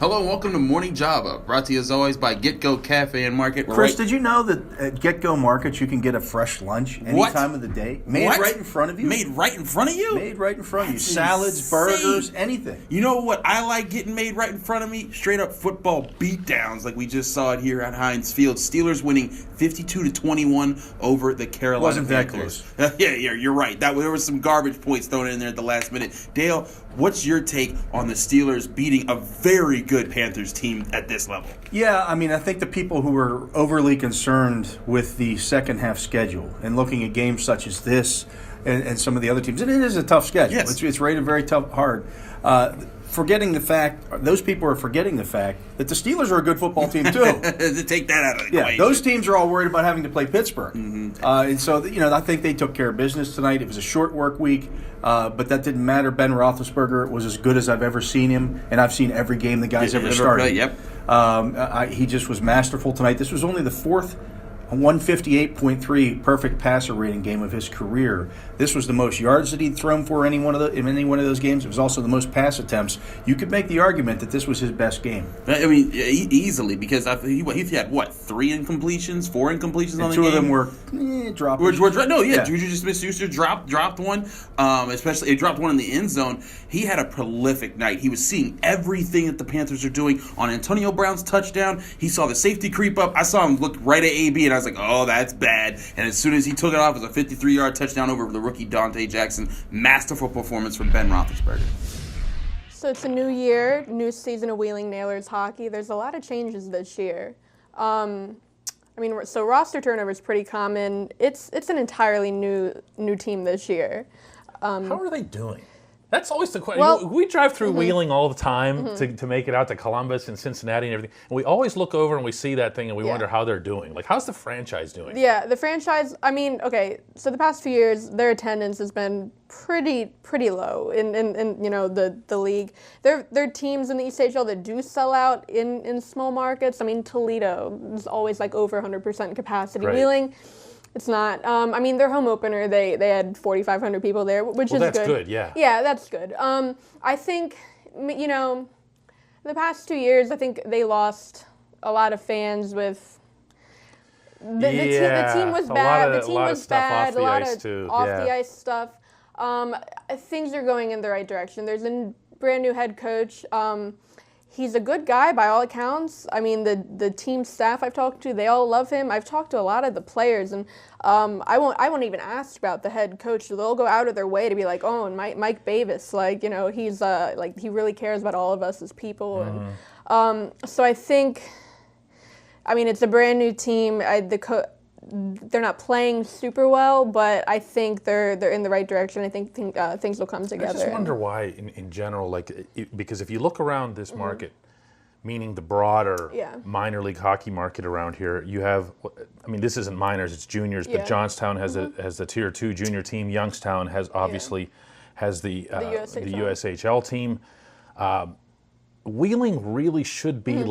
Hello and welcome to Morning Java, brought to you as always by Get-Go Cafe and Market. Chris, did you know that at Get-Go Markets you can get a fresh lunch any time of the day? Made right in front of you? Made right in front of you? Made right in front of you. That's Salads, insane. burgers, anything. You know what I like getting made right in front of me? Straight up football beatdowns like we just saw it here at Heinz Field. Steelers winning 52-21 over the Carolina Panthers. That close. Yeah, you're right. There was some garbage points thrown in there at the last minute. Dale, what's your take on the Steelers beating a very good Panthers team at this level? Yeah, I mean, I think the people who were overly concerned with the second half schedule and looking at games such as this and some of the other teams, and it is a tough schedule. Yes. It's rated very tough, hard. Those people are forgetting the fact that the Steelers are a good football team too. To take that out of the equation. Those teams are all worried about having to play Pittsburgh. Mm-hmm. And so, I think they took care of business tonight. It was a short work week, but that didn't matter. Ben Roethlisberger was as good as I've ever seen him, and I've seen every game the guy's ever started. Yep. He just was masterful tonight. This was only the fourth 158.3 perfect passer rating game of his career. This was the most yards that he'd thrown for in any one of those games. It was also the most pass attempts. You could make the argument that this was his best game. I mean, easily, because he had, 3 incompletions, 4 incompletions on the game? 2 of them were dropped. Juju Smith-Schuster dropped one, especially he dropped one in the end zone. He had a prolific night. He was seeing everything that the Panthers are doing. On Antonio Brown's touchdown, he saw the safety creep up. I saw him look right at AB, and I was like, oh, that's bad. And as soon as he took it off, it was a 53-yard touchdown over the rookie Dante Jackson. Masterful performance from Ben Roethlisberger. So it's a new year, new season of Wheeling Nailers hockey. There's a lot of changes this year. So roster turnover is pretty common. It's an entirely new team this year. How are they doing? That's always the question. Well, we drive through Wheeling all the time to make it out to Columbus and Cincinnati and everything. And we always look over and we see that thing and we wonder how they're doing. Like, how's the franchise doing? Yeah, the franchise, so the past few years, their attendance has been pretty low in the league. There are teams in the ECHL that do sell out in small markets. I mean, Toledo is always like over 100% capacity. Right. Wheeling, it's not. Their home opener, they had 4,500 people there, which is good. That's good, yeah. Yeah, that's good. I think, the past 2 years, I think they lost a lot of fans the team was bad. The team was bad. A lot of off the ice stuff. Things are going in the right direction. There's a brand new head coach. He's a good guy by all accounts. I mean, the team staff I've talked to, they all love him. I've talked to a lot of the players, and I won't even ask about the head coach. They'll go out of their way to be like, oh, and Mike Bavis, he's he really cares about all of us as people. And so I think, it's a brand new team. They're not playing super well, but I think they're in the right direction. I think things will come together. I just wonder why, in general, because if you look around this market, meaning the broader minor league hockey market around here, you have, this isn't minors, it's juniors, but Johnstown has the Tier 2 junior team. Youngstown has the USHL team. Wheeling really should be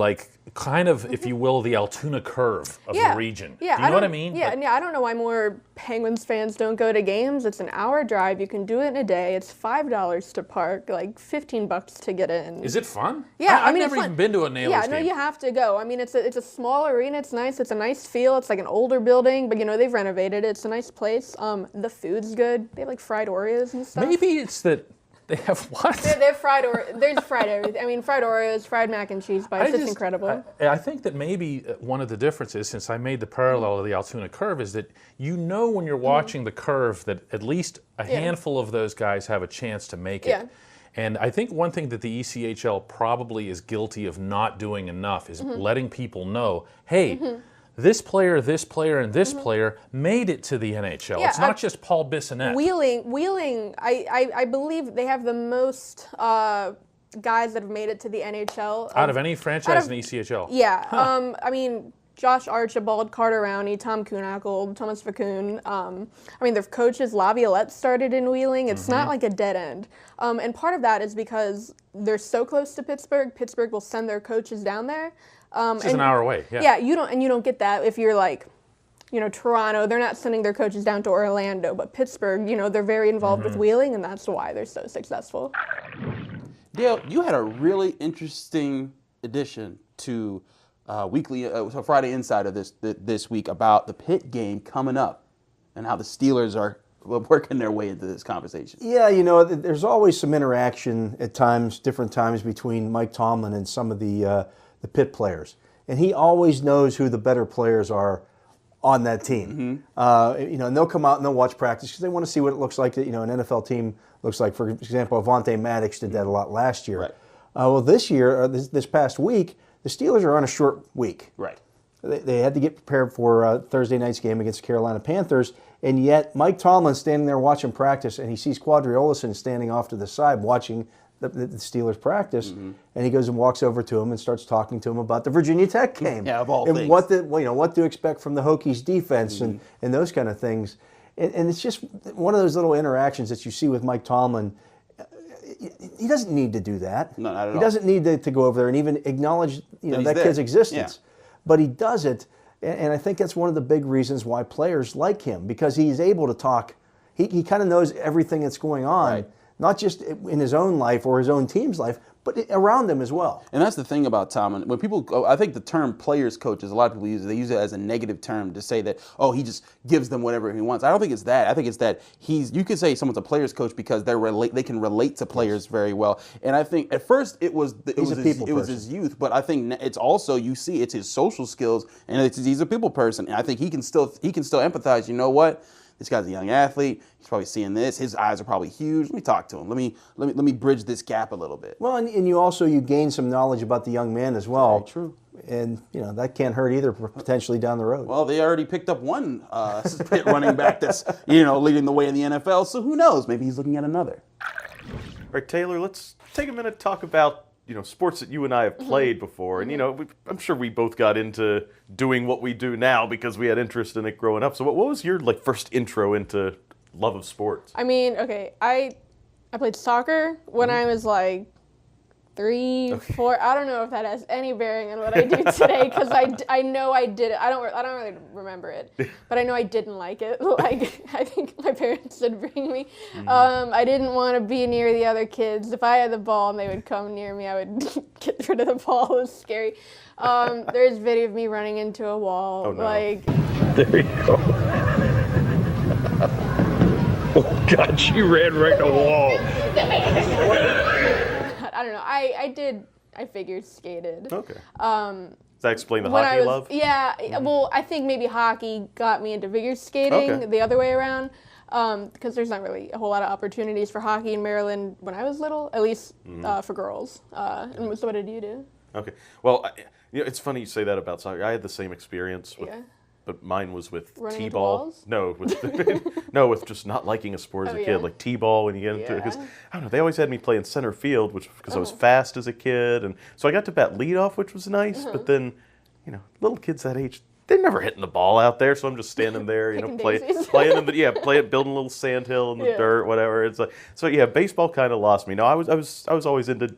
if you will, the Altoona curve of the region. Yeah, do you know what I mean? Yeah, I don't know why more Penguins fans don't go to games. It's an hour drive. You can do it in a day. It's $5 to park, $15 to get in. Is it fun? Yeah, I've never even been to a Nailers game. Yeah, no, you have to go. It's a small arena. It's nice. It's a nice feel. It's like an older building, but they've renovated it. It's a nice place. The food's good. They have fried Oreos and stuff. Maybe it's that. They have what? They have there's fried everything. Fried Oreos, fried mac and cheese bites. It's incredible. I think that maybe one of the differences, since I made the parallel of the Altoona curve, is that when you're watching the curve that at least a handful of those guys have a chance to make it. Yeah. And I think one thing that the ECHL probably is guilty of not doing enough is letting people know, hey, this player, and this player made it to the NHL. Yeah, it's not just Paul Bissonnette. Wheeling. I believe they have the most guys that have made it to the NHL out of any franchise in the ECHL. Yeah. Huh. Josh Archibald, Carter Rowney, Tom Kuhnackel, Thomas Vacoon. Their coaches, Laviolette started in Wheeling. It's not like a dead end. And part of that is because they're so close to Pittsburgh. Pittsburgh will send their coaches down there. It's just an hour away. Yeah. Yeah, you don't get that if you're Toronto. They're not sending their coaches down to Orlando, but Pittsburgh, they're very involved with Wheeling, and that's why they're so successful. Dale, you had a really interesting addition to Friday Insider this week about the Pitt game coming up and how the Steelers are working their way into this conversation. Yeah, there's always some interaction at times, different times between Mike Tomlin and some of the Pitt players, and he always knows who the better players are on that team. Mm-hmm. And they'll come out and they'll watch practice because they want to see what it looks like. An NFL team looks like. For example, Avonte Maddox did that a lot last year. Right. Well, this year, this past week, the Steelers are on a short week. Right. They had to get prepared for Thursday night's game against the Carolina Panthers, and yet Mike Tomlin's standing there watching practice, and he sees Quadri Olison standing off to the side watching the Steelers practice, and he goes and walks over to him and starts talking to him about the Virginia Tech game, of all and things, what to expect from the Hokies defense and those kind of things, and it's just one of those little interactions that you see with Mike Tomlin. He doesn't need to do that. No, not at all. He doesn't need to go over there and even acknowledge that kid's existence. Yeah. But he does it, and I think that's one of the big reasons why players like him, because he's able to talk. He kind of knows everything that's going on. Right. Not just in his own life or his own team's life, but around them as well. And that's the thing about Tomlin. When people, I think the term players coaches, a lot of people use it. They use it as a negative term to say that, he just gives them whatever he wants. I don't think it's that. I think it's that you could say someone's a players coach because they can relate to players very well. And I think at first it was his youth, but I think it's also, you see, it's his social skills, and he's a people person. And I think he can still empathize. You know what? This guy's a young athlete. He's probably seeing this. His eyes are probably huge. Let me talk to him. Let me bridge this gap a little bit. Well, and you gain some knowledge about the young man as well. Very true. And that can't hurt either, potentially down the road. Well, they already picked up one running back that's leading the way in the NFL. So who knows? Maybe he's looking at another. All right, Taylor. Let's take a minute to talk about sports that you and I have played before. And, I'm sure we both got into doing what we do now because we had interest in it growing up. So what was your first intro into love of sports? I mean, okay, I played soccer when I was 3, 4. I don't know if that has any bearing on what I do today because I know I did it. I don't really remember it, but I know I didn't like it. I think my parents did bring me. I didn't want to be near the other kids. If I had the ball and they would come near me, I would get rid of the ball. It was scary. There's video of me running into a wall. Oh, no. There you go. Oh God, she ran right in a wall. I don't know. I figure skated. Okay. Does that explain the hockey love? Yeah. Well, I think maybe hockey got me into figure skating the other way around. Because there's not really a whole lot of opportunities for hockey in Maryland when I was little, at least for girls. And so what did you do? Okay. Well, it's funny you say that about soccer. I had the same experience with but mine was with T-ball. No, with just not liking a sport as a kid, like T-ball when you get into it. Because I don't know, they always had me playing center field, because I was fast as a kid, and so I got to bat leadoff, which was nice. But then, little kids that age, they're never hitting the ball out there, so I'm just standing there, playing in building a little sandhill in the dirt, whatever. It's baseball kind of lost me. No, I was always into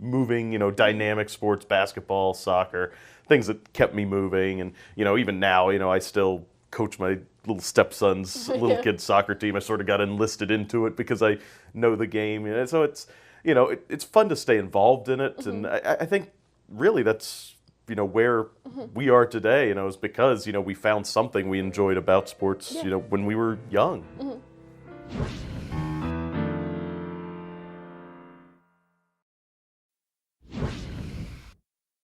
moving, dynamic sports, basketball, soccer, things that kept me moving. And, even now, I still coach my little stepson's little kid soccer team. I sort of got enlisted into it because I know the game. So it's, it's fun to stay involved in it. And I think really that's, where we are today, is because, we found something we enjoyed about sports, when we were young.